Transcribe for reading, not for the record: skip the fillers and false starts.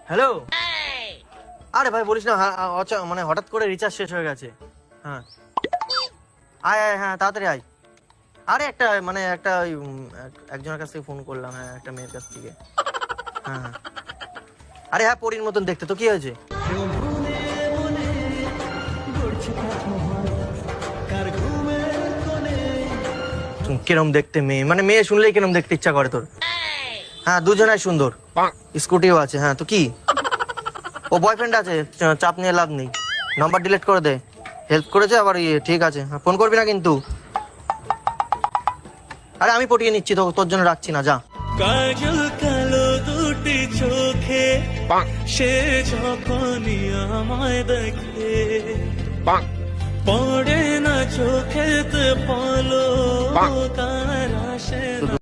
Hello, আরে ভাই বলিস না, মানে হঠাৎ করে রিচার্জ শেষ হয়ে গেছে। হ্যাঁ আয় আয়, হ্যাঁ তাড়াতাড়ি আয়। আরে একটা ওই একজনের কাছ থেকে ফোন করলাম, হ্যাঁ একটা মেয়ের কাছ থেকে। হ্যাঁ হ্যাঁ, আরে হ্যাঁ পরীর মতন দেখতে, তো কি হয়েছে? কিরম দেখতে মেয়ে, মানে মেয়ে শুনলেই কিরম দেখতে ইচ্ছা করে তোর? হ্যাঁ দুজনাই সুন্দর, স্কুটিও আছে। হ্যাঁ তো কি, ও বয়ফ্রেন্ড আছে, চাপ নিয়ে লাভ নেই, নাম্বার ডিলিট করে দে। হেল্প করেছে আবার, ঠিক আছে, ফোন করবি না কিন্তু। আরে আমি পটিয়ে নিচ্ছি, তো তোর জন্য রাখছি না, যা। কাজল কালো দুটি চোখে সে যখনই আমায় দেখে পড়ে না চোখেতে পলো কার আসে না।